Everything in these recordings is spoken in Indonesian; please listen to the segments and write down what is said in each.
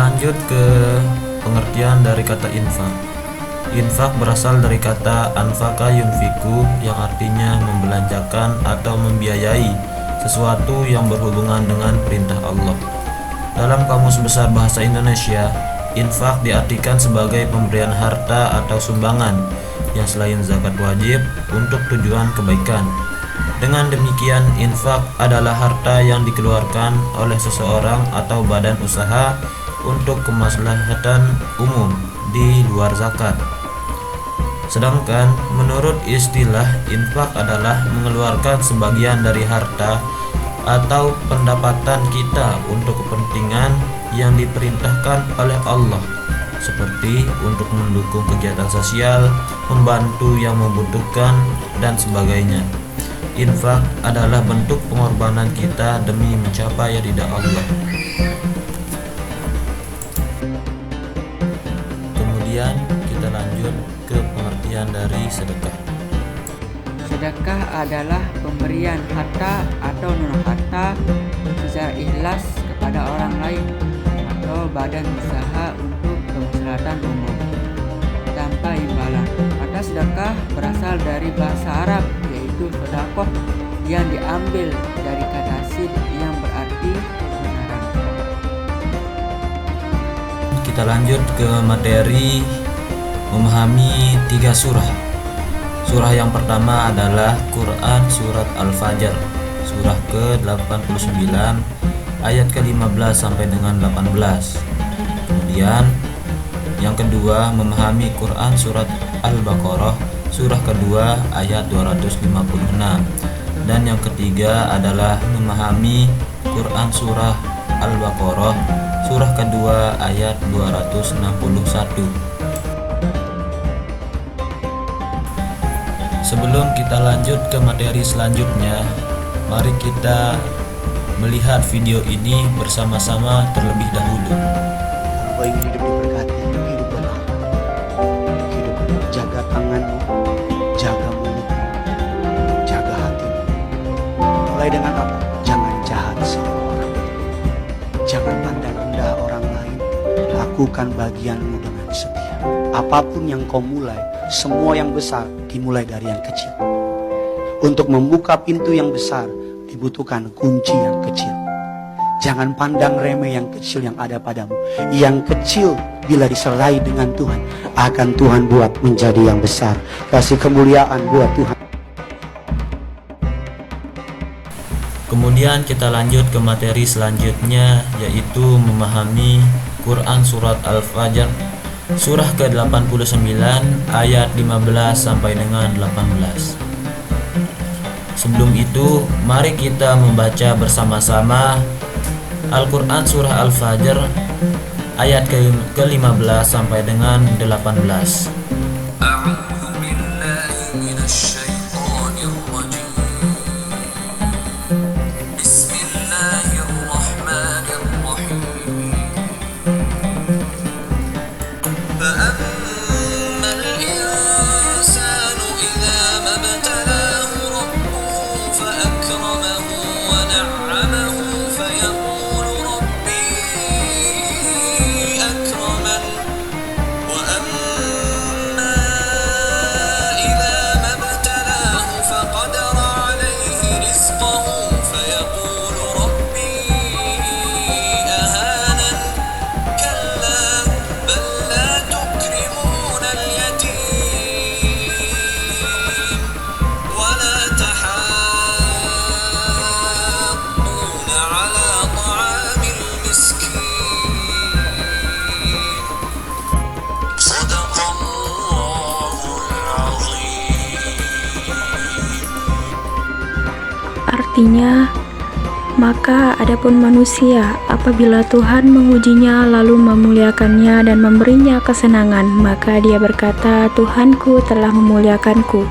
lanjut ke pengertian dari kata infak. Infak berasal dari kata anfaka yunfiku yang artinya membelanjakan atau membiayai sesuatu yang berhubungan dengan perintah Allah. Dalam Kamus Besar Bahasa Indonesia, infak diartikan sebagai pemberian harta atau sumbangan yang selain zakat wajib untuk tujuan kebaikan. Dengan demikian, infak adalah harta yang dikeluarkan oleh seseorang atau badan usaha untuk kemaslahatan umum di luar zakat. Sedangkan menurut istilah, infak adalah mengeluarkan sebagian dari harta atau pendapatan kita untuk kepentingan yang diperintahkan oleh Allah, seperti untuk mendukung kegiatan sosial, membantu yang membutuhkan, dan sebagainya. Infak adalah bentuk pengorbanan kita demi mencapai ridha Allah. Kemudian kita lanjut ke pengertian dari sedekah. Sedekah adalah pemberian harta atau non-harta secara ikhlas kepada orang lain atau badan usaha untuk kemaslahatan umum tanpa imbalan. Kata sedekah berasal dari bahasa Arab, yaitu sedekah, yang diambil dari kata sid yang berarti kebenaran. Kita lanjut ke materi memahami 3 surah. Surah yang pertama adalah Quran Surat Al-Fajr, surah ke-89 ayat ke-15 sampai dengan 18. Kemudian yang kedua memahami Quran Surat Al-Baqarah, surah kedua ayat 256. Dan yang ketiga adalah memahami Quran Surah Al-Baqarah, surah kedua ayat 261. Sebelum kita lanjut ke materi selanjutnya, mari kita melihat video ini bersama-sama terlebih dahulu. Kalau ingin hidup diberkati, hiduplah. Hidup, jaga tanganmu, jaga mulutmu, jaga hatimu. Mulai dengan apa? Jangan jahat sama orang. Jangan pandang rendah orang lain. Lakukan bagianmu dengan setia. Apapun yang kau mulai, semua yang besar dimulai dari yang kecil. Untuk membuka pintu yang besar dibutuhkan kunci yang kecil. Jangan pandang remeh yang kecil yang ada padamu. Yang kecil bila diserai dengan Tuhan, akan Tuhan buat menjadi yang besar. Kasih kemuliaan buat Tuhan. Kemudian kita lanjut ke materi selanjutnya, yaitu memahami Quran Surat Al-Fajr, surah ke-89 ayat 15 sampai dengan 18. Sebelum itu, mari kita membaca bersama-sama Al-Quran Surah Al-Fajr ayat ke-15 sampai dengan 18. Artinya, maka adapun manusia apabila Tuhan mengujinya lalu memuliakannya dan memberinya kesenangan, maka dia berkata, Tuhanku telah memuliakanku.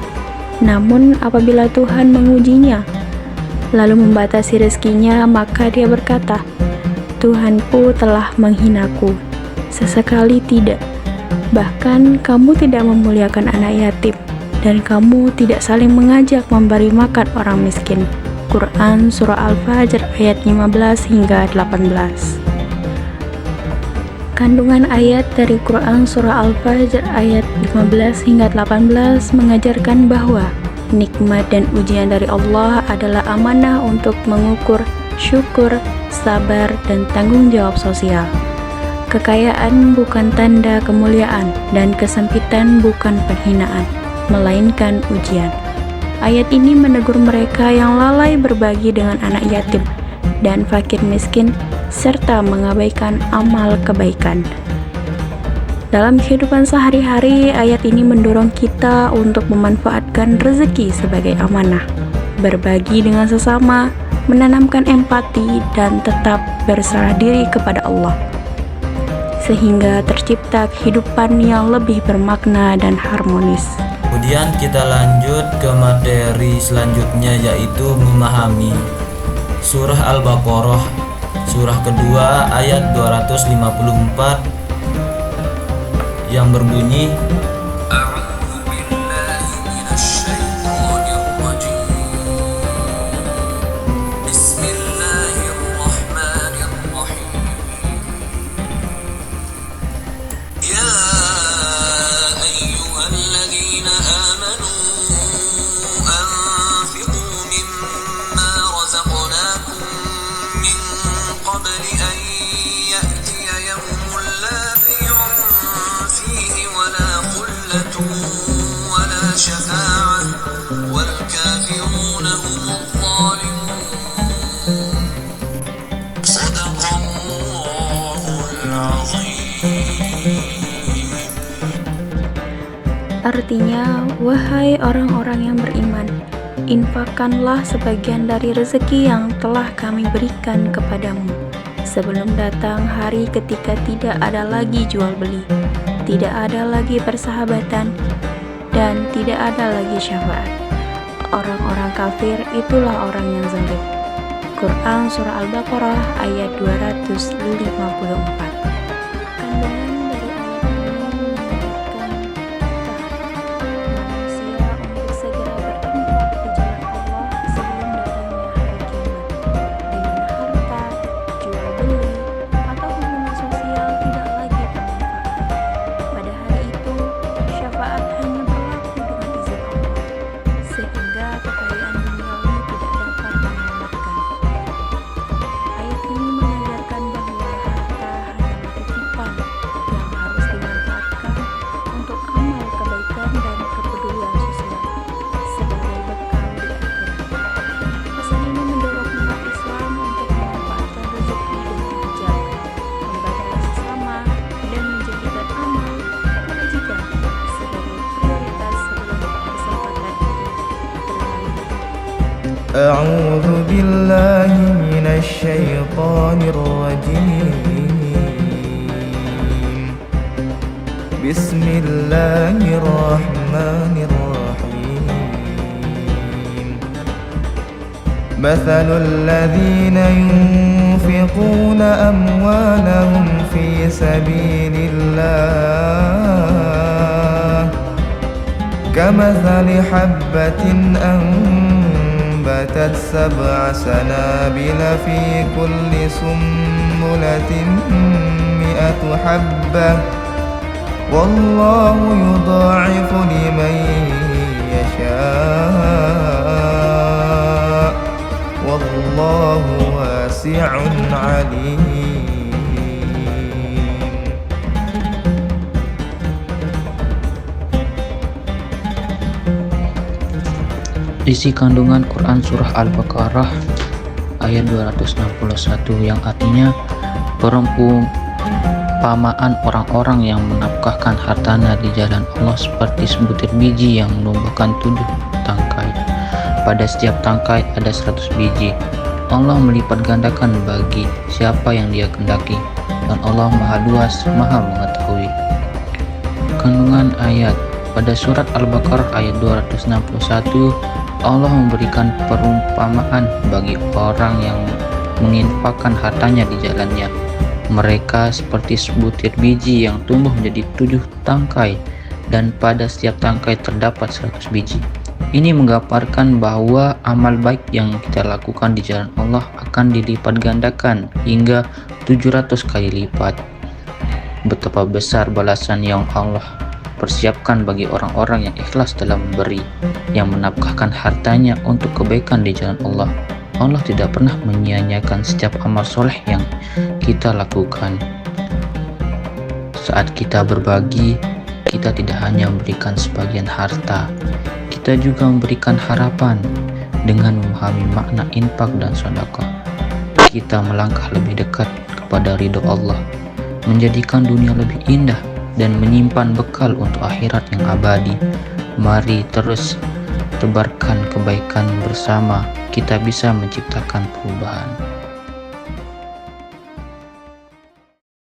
Namun apabila Tuhan mengujinya lalu membatasi rezekinya, maka dia berkata, Tuhanku telah menghinaku. Sesekali tidak. Bahkan kamu tidak memuliakan anak yatim, dan kamu tidak saling mengajak memberi makan orang miskin. Quran Surah Al-Fajr ayat 15 hingga 18. Kandungan ayat dari Quran Surah Al-Fajr ayat 15 hingga 18 mengajarkan bahwa nikmat dan ujian dari Allah adalah amanah untuk mengukur syukur, sabar, dan tanggung jawab sosial. Kekayaan bukan tanda kemuliaan dan kesempitan bukan penghinaan, melainkan ujian. Ayat ini menegur mereka yang lalai berbagi dengan anak yatim dan fakir miskin, serta mengabaikan amal kebaikan. Dalam kehidupan sehari-hari, ayat ini mendorong kita untuk memanfaatkan rezeki sebagai amanah, berbagi dengan sesama, menanamkan empati, dan tetap berserah diri kepada Allah, sehingga tercipta kehidupan yang lebih bermakna dan harmonis. Kemudian kita lanjut ke materi selanjutnya, yaitu memahami Surah Al-Baqarah, surah kedua ayat 254 yang berbunyi, Artinya, wahai orang-orang yang beriman, infakkanlah sebagian dari rezeki yang telah kami berikan kepadamu sebelum datang hari ketika tidak ada lagi jual beli, tidak ada lagi persahabatan, dan tidak ada lagi syafaat. Orang-orang kafir itulah orang yang zalim. Quran Surah Al-Baqarah ayat 254. أعوذ بالله من الشيطان الرجيم بسم الله الرحمن الرحيم مثل الذين ينفقون أموالهم في سبيل الله كمثل حبة أنبتت 7 سنابل في كل سنبلة 100 حبة والله يضاعف لمن يشاء والله واسع عليم. Isi kandungan Quran Surah Al-Baqarah ayat 261 yang artinya perumpamaan orang-orang yang menafkahkan hartanya di jalan Allah seperti sebutir biji yang menumbuhkan 7 tangkai. Pada setiap tangkai ada 100 biji. Allah melipat gandakan bagi siapa yang Dia kehendaki, dan Allah Maha Luas, Maha Mengetahui. Kandungan ayat pada surat Al-Baqarah ayat 261, Allah memberikan perumpamaan bagi orang yang menginfakkan hartanya di jalannya. Mereka seperti sebutir biji yang tumbuh menjadi 7 tangkai, dan pada setiap tangkai terdapat 100 biji. Ini menggambarkan bahwa amal baik yang kita lakukan di jalan Allah akan dilipat gandakan hingga 700 kali lipat. betapa besar balasan yang Allah persiapkan bagi orang-orang yang ikhlas dalam memberi, yang menafkahkan hartanya untuk kebaikan di jalan Allah. Allah tidak pernah menyia-nyiakan setiap amal soleh yang kita lakukan. Saat kita berbagi, kita tidak hanya memberikan sebagian harta, kita juga memberikan harapan. Dengan memahami makna infak dan sedekah, kita melangkah lebih dekat kepada ridho Allah, menjadikan dunia lebih indah dan menyimpan bekal untuk akhirat yang abadi. Mari terus tebarkan kebaikan bersama, kita bisa menciptakan perubahan.